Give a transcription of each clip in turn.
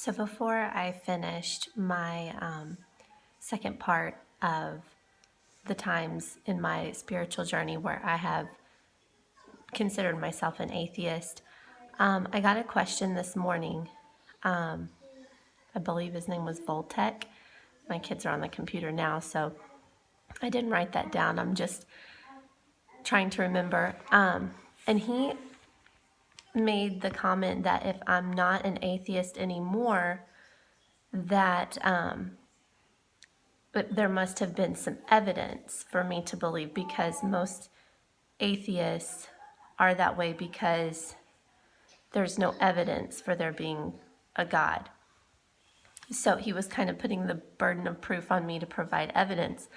So before I finished my second part of the times in my spiritual journey where I have considered myself an atheist, I got a question this morning. I believe his name was Voltec. My kids are on the computer now, so I didn't write that down. I'm just trying to remember. And he made the comment that if I'm not an atheist anymore, that but there must have been some evidence for me to believe, because most atheists are that way because there's no evidence for there being a God. So he was kind of putting the burden of proof on me to provide evidence.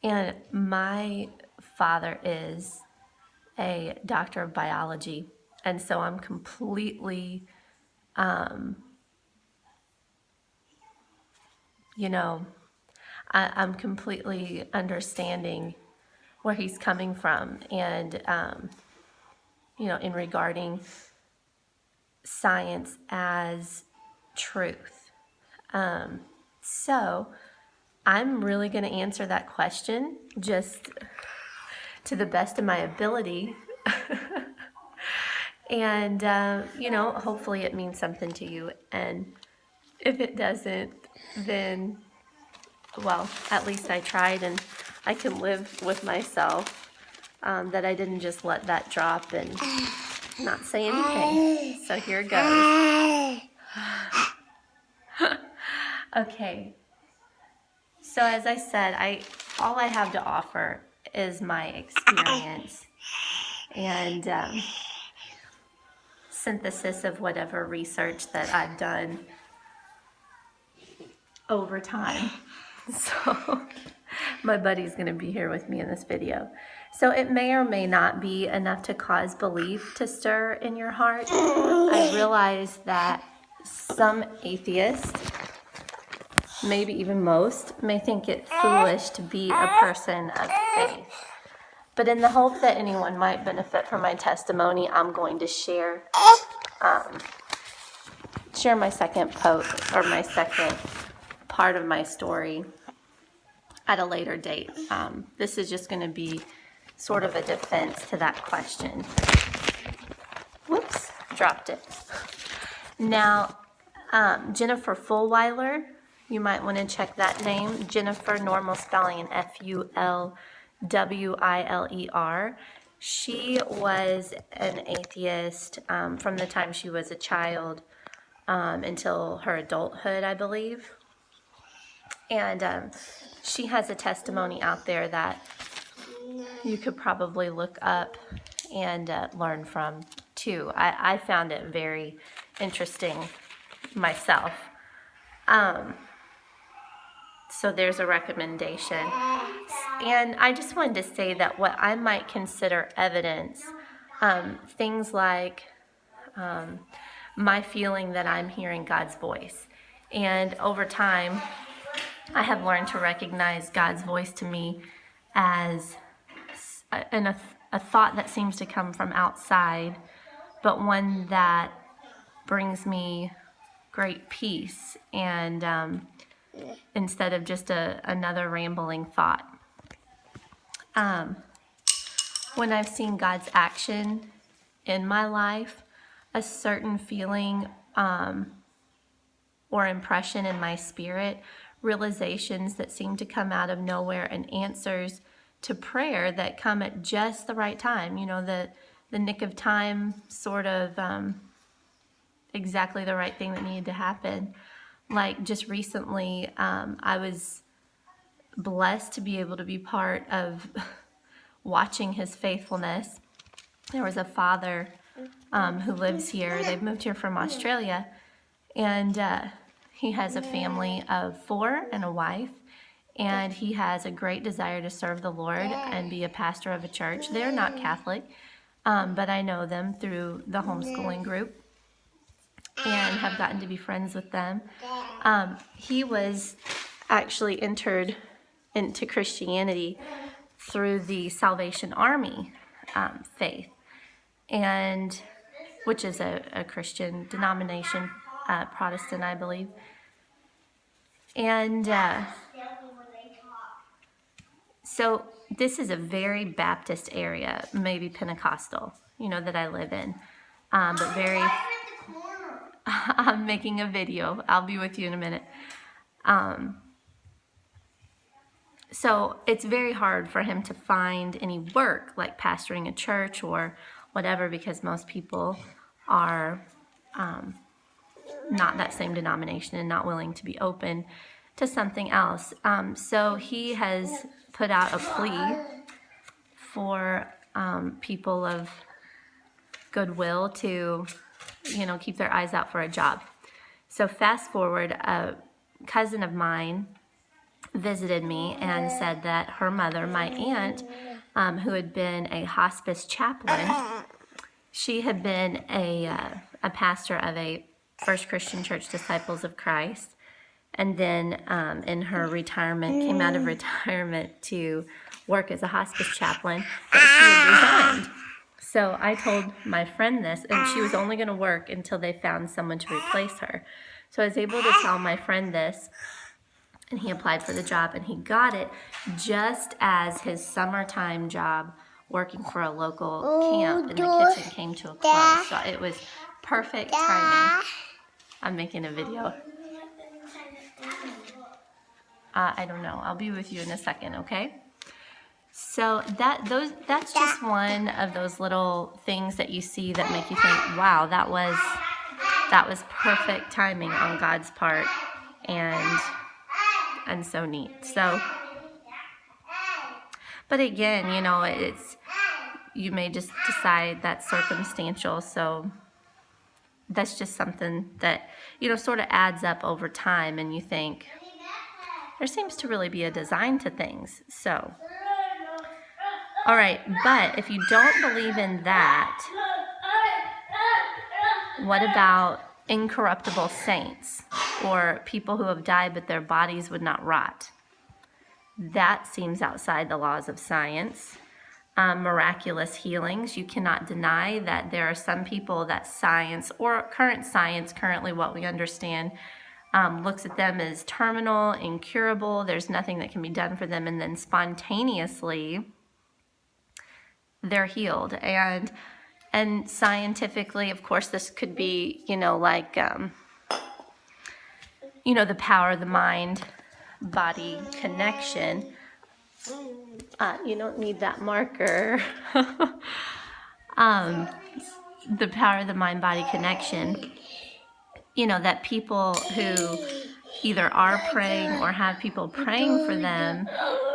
And my father is a doctor of biology, and so I'm completely, I'm completely understanding where he's coming from, and in regarding science as truth. So I'm really going to answer that question just to the best of my ability. And, hopefully it means something to you. And if it doesn't, then, well, at least I tried, and I can live with myself that I didn't just let that drop and not say anything. So here goes. Okay. So as I said, all I have to offer is my experience and synthesis of whatever research that I've done over time. So my buddy's going to be here with me in this video. So it may or may not be enough to cause belief to stir in your heart. I realize that some atheists, maybe even most, may think it foolish to be a person of faith. But in the hope that anyone might benefit from my testimony, I'm going to share my second my second part of my story at a later date. This is just going to be sort of a defense to that question. Whoops, dropped it. Now, Jennifer Fulwiler, you might want to check that name. Jennifer, normal spelling, Fulwiler. She was an atheist from the time she was a child until her adulthood, I believe. And she has a testimony out there that you could probably look up and learn from too. I found it very interesting myself. So there's a recommendation. And I just wanted to say that what I might consider evidence, things like my feeling that I'm hearing God's voice. And over time, I have learned to recognize God's voice to me as a thought that seems to come from outside, but one that brings me great peace, and instead of just another rambling thought. When I've seen God's action in my life, a certain feeling or impression in my spirit, realizations that seem to come out of nowhere, and answers to prayer that come at just the right time, the nick of time, sort of exactly the right thing that needed to happen. Like just recently, I was blessed to be able to be part of watching his faithfulness. There was a father who lives here. They've moved here from Australia, and he has a family of 4 and a wife, and he has a great desire to serve the Lord and be a pastor of a church. They're not Catholic, but I know them through the homeschooling group and have gotten to be friends with them. He was actually entered into Christianity through the Salvation Army faith, and which is a Christian denomination. Protestant, I believe. And so this is a very Baptist area, maybe Pentecostal, that I live in. But very, I'm making a video. I'll be with you in a minute. So it's very hard for him to find any work like pastoring a church or whatever, because most people are not that same denomination and not willing to be open to something else. So he has put out a plea for people of goodwill to, keep their eyes out for a job. So fast forward, a cousin of mine visited me and said that her mother, my aunt, who had been a hospice chaplain, she had been a pastor of a First Christian Church Disciples of Christ, and then in her retirement, came out of retirement to work as a hospice chaplain, but she had resigned. So I told my friend this, and she was only going to work until they found someone to replace her. So I was able to tell my friend this, and he applied for the job, and he got it just as his summertime job working for a local camp in the kitchen came to a close. So it was perfect timing. I'm making a video. I don't know. I'll be with you in a second, okay? So that's just one of those little things that you see that make you think, wow, that was perfect timing on God's part, and so neat. So, but again, you may just decide that's circumstantial. So that's just something that, sort of adds up over time, and you think, there seems to really be a design to things. So, all right, but if you don't believe in that, what about incorruptible saints, or people who have died but their bodies would not rot? That seems outside the laws of science. Miraculous healings. You cannot deny that there are some people that science, or currently what we understand, looks at them as terminal, incurable. There's nothing that can be done for them, and then spontaneously they're healed. And scientifically, of course, this could be, like, the power of the mind-body connection. You don't need that marker. The power of the mind-body connection. That people who either are praying or have people praying for them,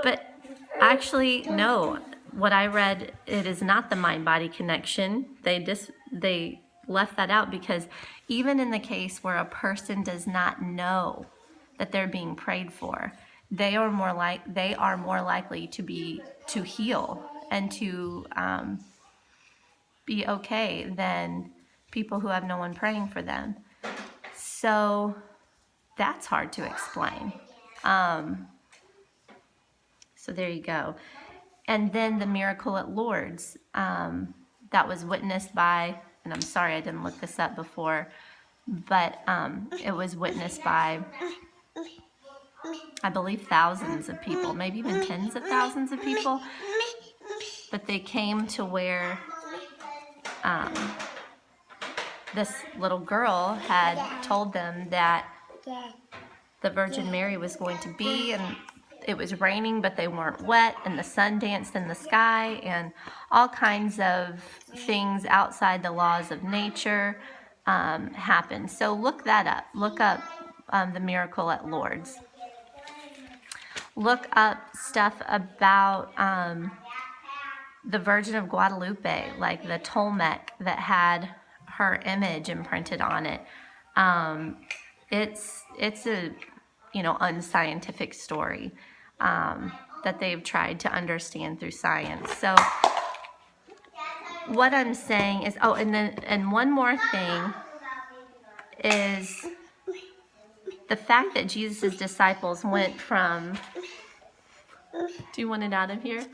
but actually, no. What I read, it is not the mind-body connection. They left that out, because even in the case where a person does not know that they're being prayed for, they are more likely to heal and to be okay than people who have no one praying for them. So that's hard to explain. So there you go. And then the miracle at Lourdes, that was witnessed by, and I'm sorry I didn't look this up before, but it was witnessed by, I believe, thousands of people, maybe even tens of thousands of people. But they came to where this little girl had told them that the Virgin Mary was going to be, and it was raining, but they weren't wet, and the sun danced in the sky, and all kinds of things outside the laws of nature happened. So look that up. Look up the miracle at Lourdes. Look up stuff about the Virgin of Guadalupe, like the Tolmec that had her image imprinted on it. It's a unscientific story that they've tried to understand through science. So what I'm saying is, and one more thing is the fact that Jesus' disciples went from, do you want it out of here?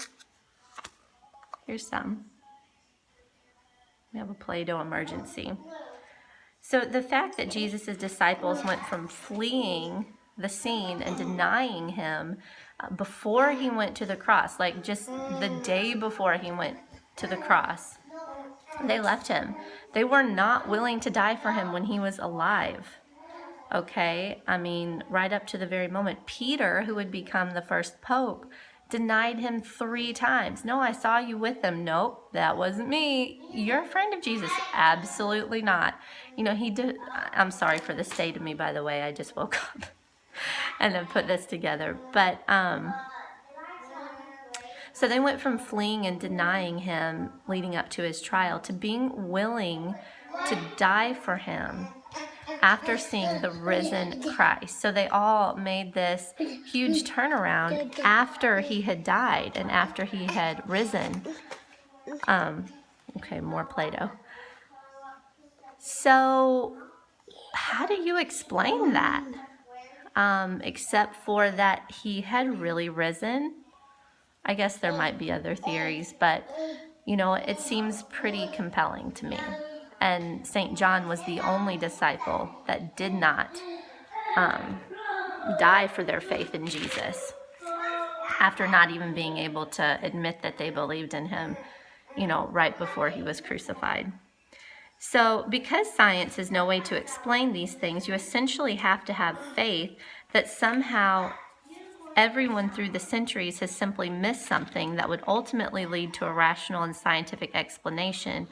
Here's some. We have a Play-Doh emergency. So the fact that Jesus' disciples went from fleeing the scene and denying him before he went to the cross, like just the day before he went to the cross, they left him. They were not willing to die for him when he was alive. Okay, I mean, right up to the very moment. Peter, who would become the first pope, denied him 3 times. No, I saw you with them. Nope, that wasn't me. You're a friend of Jesus. Absolutely not. You know, he did. I'm sorry for the state of me, by the way. I just woke up and have put this together. But, so they went from fleeing and denying him leading up to his trial to being willing to die for him after seeing the risen Christ. So they all made this huge turnaround after he had died and after he had risen. Okay, more Play-Doh. So how do you explain that? Except for that he had really risen. I guess there might be other theories, but you know, it seems pretty compelling to me. And St. John was the only disciple that did not die for their faith in Jesus after not even being able to admit that they believed in him, you know, right before he was crucified. So because science is no way to explain these things, you essentially have to have faith that somehow everyone through the centuries has simply missed something that would ultimately lead to a rational and scientific explanation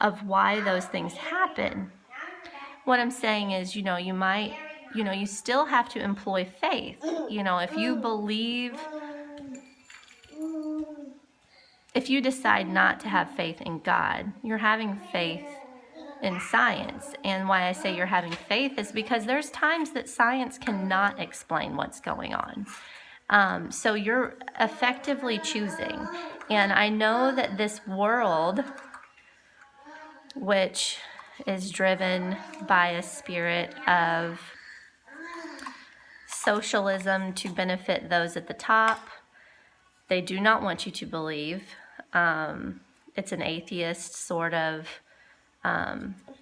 of why those things happen. What I'm saying is, you know, you still have to employ faith. You know, if you believe, if you decide not to have faith in God, you're having faith in science. And why I say you're having faith is because there's times that science cannot explain what's going on. So you're effectively choosing. And I know that this world, which is driven by a spirit of socialism to benefit those at the top, they do not want you to believe. It's an atheist sort of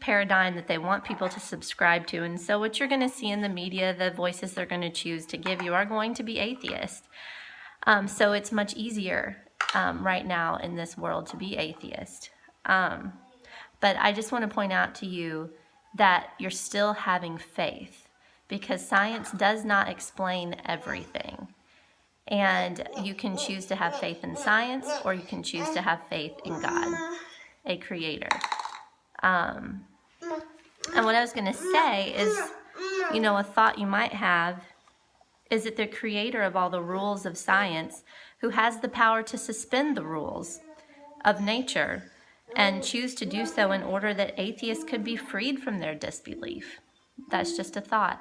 paradigm that they want people to subscribe to. And so what you're going to see in the media, the voices they're going to choose to give you are going to be atheist. So it's much easier right now in this world to be atheist. But I just want to point out to you that you're still having faith because science does not explain everything. And you can choose to have faith in science or you can choose to have faith in God, a creator. And what I was going to say is, you know, a thought you might have is that the creator of all the rules of science, who has the power to suspend the rules of nature and choose to do so in order that atheists could be freed from their disbelief. That's just a thought.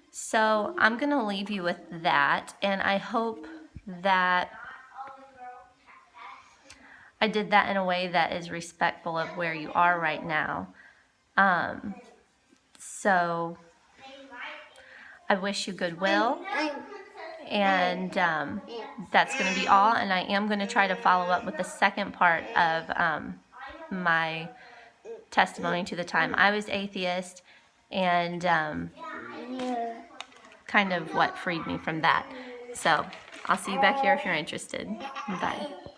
So I'm going to leave you with that, and I hope that I did that in a way that is respectful of where you are right now. So I wish you goodwill, and that's going to be all, and I am going to try to follow up with the second part of my testimony to the time I was atheist and kind of what freed me from that. So I'll see you back here if you're interested. Bye.